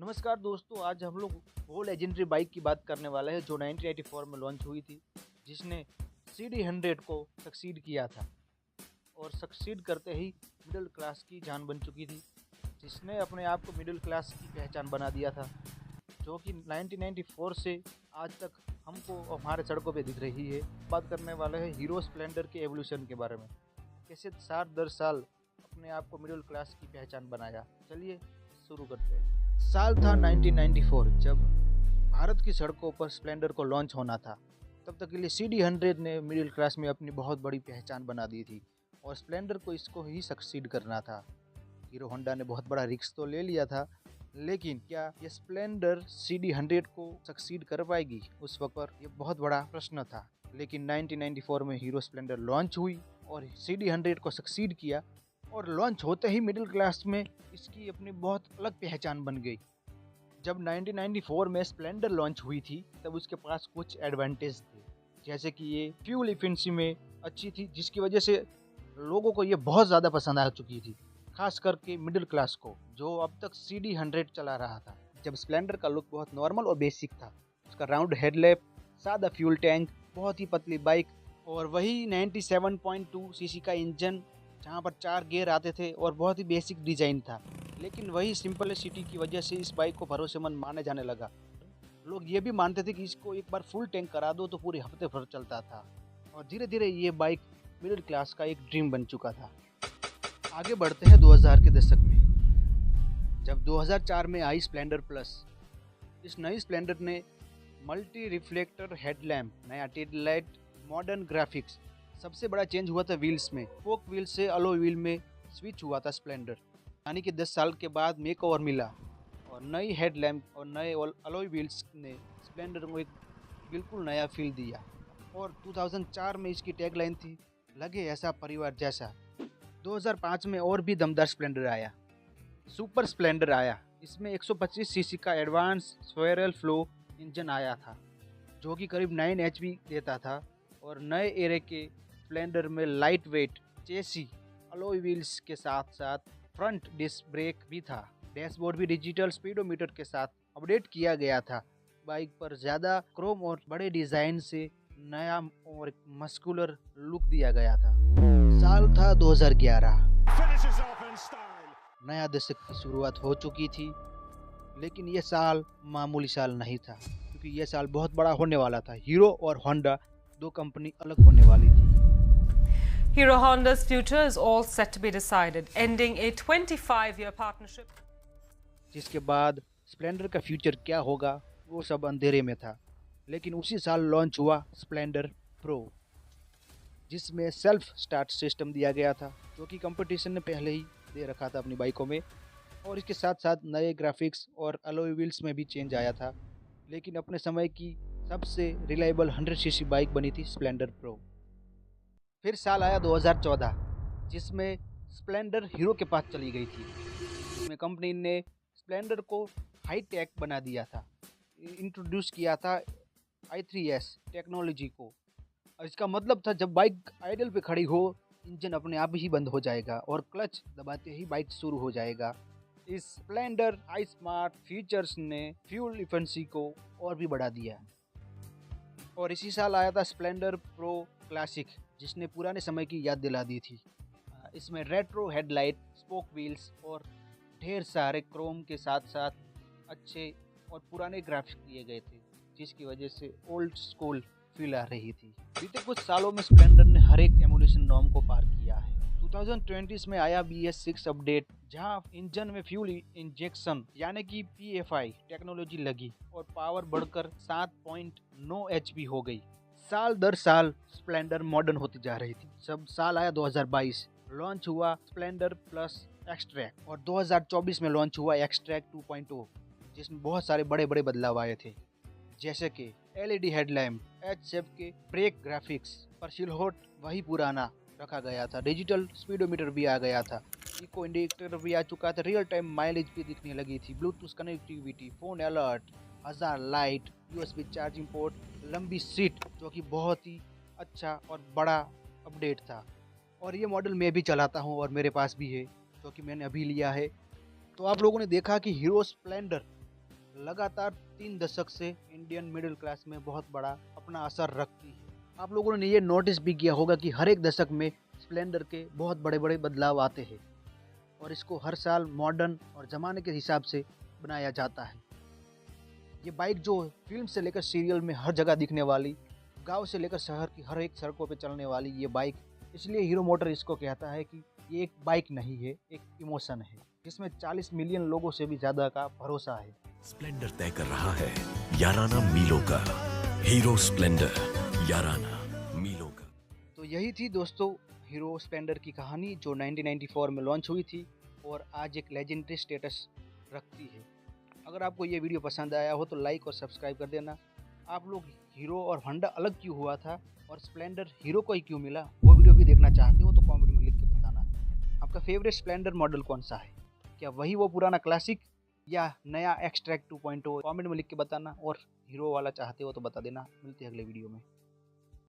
नमस्कार दोस्तों, आज हम लोग वो लेजेंडरी बाइक की बात करने वाले हैं जो 1984 में लॉन्च हुई थी, जिसने CD100 को सक्सीड किया था और सक्सीड करते ही मिडिल क्लास की जान बन चुकी थी, जिसने अपने आप को मिडिल क्लास की पहचान बना दिया था, जो कि 1994 से आज तक हमको हमारे सड़कों पे दिख रही है। बात करने वाले हैं हीरो स्प्लेंडर के एवोल्यूशन के बारे में, कैसे साल दर साल अपने आप को मिडिल क्लास की पहचान बनाया। चलिए शुरू करते हैं। साल था 1994, जब भारत की सड़कों पर स्प्लेंडर को लॉन्च होना था। तब तक के लिए CD100 ने मिडिल क्लास में अपनी बहुत बड़ी पहचान बना दी थी और स्प्लेंडर को इसको ही सक्सीड करना था। हीरो होंडा ने बहुत बड़ा रिस्क तो ले लिया था, लेकिन क्या ये स्प्लेंडर CD100 को सक्सीड कर पाएगी, उस वक्त पर ये बहुत बड़ा प्रश्न था। लेकिन 1994 में हीरो स्प्लेंडर लॉन्च हुई और CD100 को सक्सीड किया और लॉन्च होते ही मिडिल क्लास में इसकी अपनी बहुत अलग पहचान बन गई। जब 1994 में स्प्लेंडर लॉन्च हुई थी तब उसके पास कुछ एडवांटेज थे, जैसे कि ये फ्यूल इफिशिएंसी में अच्छी थी, जिसकी वजह से लोगों को ये बहुत ज़्यादा पसंद आ चुकी थी, खास करके मिडिल क्लास को, जो अब तक CD100 चला रहा था। जब स्प्लेंडर का लुक बहुत नॉर्मल और बेसिक था, उसका राउंड हेडलैम्प, सादा फ्यूल टैंक, बहुत ही पतली बाइक और वही 97.2 सीसी का इंजन जहाँ पर 4 गियर आते थे और बहुत ही बेसिक डिज़ाइन था। लेकिन वही सिंपलिसिटी की वजह से इस बाइक को भरोसेमंद माने जाने लगा। लोग ये भी मानते थे कि इसको एक बार फुल टैंक करा दो तो पूरे हफ्ते भर चलता था और धीरे धीरे ये बाइक मिडिल क्लास का एक ड्रीम बन चुका था। आगे बढ़ते हैं 2000 के दशक में, जब 2004 में आई स्प्लेंडर प्लस। इस नई स्प्लेंडर ने मल्टी रिफ्लेक्टर हेडलैम्प, नया टेल लाइट, मॉडर्न ग्राफिक्स। सबसे बड़ा चेंज हुआ था व्हील्स में, फोक व्हील से अलॉय व्हील में स्विच हुआ था स्प्लेंडर, यानी कि 10 साल के बाद मेक ओवर मिला और नई हेडलैम्प और नए अलॉय व्हील्स ने स्प्लेंडर को एक बिल्कुल नया फील दिया। और 2004 में इसकी टैगलाइन थी, लगे ऐसा परिवार जैसा। 2005 में और भी दमदार स्प्लेंडर आया, सुपर स्प्लेंडर आया। इसमें 125 सीसी का एडवांस स्क्वायरल फ्लो इंजन आया था, जो कि करीब 9 HP देता था और नए एरे के स्प्लेंडर में लाइट वेट चेसी, अलॉय व्हील्स के साथ साथ फ्रंट डिस्क ब्रेक भी था। डैशबोर्ड भी डिजिटल स्पीडोमीटर के साथ अपडेट किया गया था। बाइक पर ज़्यादा क्रोम और बड़े डिज़ाइन से नया और मस्कुलर लुक दिया गया था। साल था 2011, नया दशक की शुरुआत हो चुकी थी, लेकिन ये साल मामूली साल नहीं था, क्योंकि ये साल बहुत बड़ा होने वाला था। हीरो और होंडा दो कंपनी अलग होने वाली थी। Hero Honda's future is all set to be decided, ending a 25-year partnership. जिसके बाद स्प्लेंडर का फ्यूचर क्या होगा वो सब अंधेरे में था। लेकिन उसी साल लॉन्च हुआ स्प्लेंडर प्रो, जिसमें सेल्फ स्टार्ट सिस्टम दिया गया था, जो कि कंपटीशन ने पहले ही दे रखा था अपनी बाइकों में। और इसके साथ साथ नए ग्राफिक्स और अलॉय व्हील्स में भी चेंज आया था। लेकिन अपने समय की सबसे रिलायबल 100 सीसी बाइक बनी थी स्प्लेंडर प्रो। फिर साल आया 2014, जिसमें स्प्लेंडर हीरो के पास चली गई थी। इसमें कंपनी ने स्प्लेंडर को हाई टेक बना दिया था, इंट्रोड्यूस किया था i3S टेक्नोलॉजी को। और इसका मतलब था जब बाइक आइडल पे खड़ी हो, इंजन अपने आप ही बंद हो जाएगा और क्लच दबाते ही बाइक शुरू हो जाएगा। इस स्प्लेंडर हाई स्मार्ट फीचर्स ने फ्यूल इफिशिएंसी को और भी बढ़ा दिया। और इसी साल आया था स्प्लेंडर प्रो क्लासिक, जिसने पुराने समय की याद दिला दी थी। इसमें रेट्रो हेडलाइट, स्पोक व्हील्स और ढेर सारे क्रोम के साथ साथ अच्छे और पुराने ग्राफिक्स दिए गए थे, जिसकी वजह से ओल्ड स्कूल फील आ रही थी। बीते कुछ सालों में स्प्लेंडर ने हर एक एमुलेशन नॉर्म को पार किया है। 2020 में आया BS6 अपडेट, जहां इंजन में फ्यूल इंजेक्शन यानी कि PFI टेक्नोलॉजी लगी और पावर बढ़कर 7.9 HP हो गई। साल दर साल स्प्लेंडर मॉडर्न होती जा रही थी। सब साल आया 2022, लॉन्च हुआ स्प्लेंडर प्लस एक्सट्रैक और 2024 में लॉन्च हुआ एक्सट्रैक 2.0, जिसमें बहुत सारे बड़े बड़े बदलाव आए थे, जैसे कि LED हेडलैम्प, H शेप के ब्रेक ग्राफिक्स, पर सिलहोट वही पुराना रखा गया था। डिजिटल स्पीडोमीटर भी आ गया था, इको इंडिकेटर भी आ चुका था, रियल टाइम माइलेज भी दिखने लगी थी, ब्लूटूथ कनेक्टिविटी, फोन अलर्ट, हजार लाइट, USB चार्जिंग पोर्ट, लंबी सीट, जो कि बहुत ही अच्छा और बड़ा अपडेट था। और ये मॉडल मैं भी चलाता हूँ और मेरे पास भी है, जो कि मैंने अभी लिया है। तो आप लोगों ने देखा कि हीरो स्प्लेंडर लगातार 3 दशक से इंडियन मिडिल क्लास में बहुत बड़ा अपना असर रखती है। आप लोगों ने ये नोटिस भी किया होगा कि हर एक दशक में स्प्लेंडर के बहुत बड़े बड़े बदलाव आते हैं और इसको हर साल मॉडर्न और ज़माने के हिसाब से बनाया जाता है। ये बाइक जो फिल्म से लेकर सीरियल में हर जगह दिखने वाली, गांव से लेकर शहर की हर एक सड़कों पे चलने वाली ये बाइक, इसलिए हीरो मोटर इसको कहता है कि ये एक बाइक नहीं है, एक इमोशन है जिसमें 40 मिलियन लोगों से भी ज़्यादा का भरोसा है। स्प्लेंडर तय कर रहा है याराना मीलों का। हीरो स्प्लेंडर, याराना मीलों का। तो यही थी दोस्तों हीरो स्प्लेंडर की कहानी जो 1994 में लॉन्च हुई थी और आज एक लेजेंडरी स्टेटस रखती है। अगर आपको ये वीडियो पसंद आया हो तो लाइक और सब्सक्राइब कर देना। आप लोग हीरो और होंडा अलग क्यों हुआ था और स्प्लेंडर हीरो को ही क्यों मिला, वो वीडियो भी देखना चाहते हो तो कमेंट में लिख के बताना। आपका फेवरेट स्प्लेंडर मॉडल कौन सा है? क्या वही वो पुराना क्लासिक या नया एक्सट्रैक 2.0? कमेंट में लिख के बताना। और हीरो वाला चाहते हो तो बता देना। मिलते हैं अगले वीडियो में।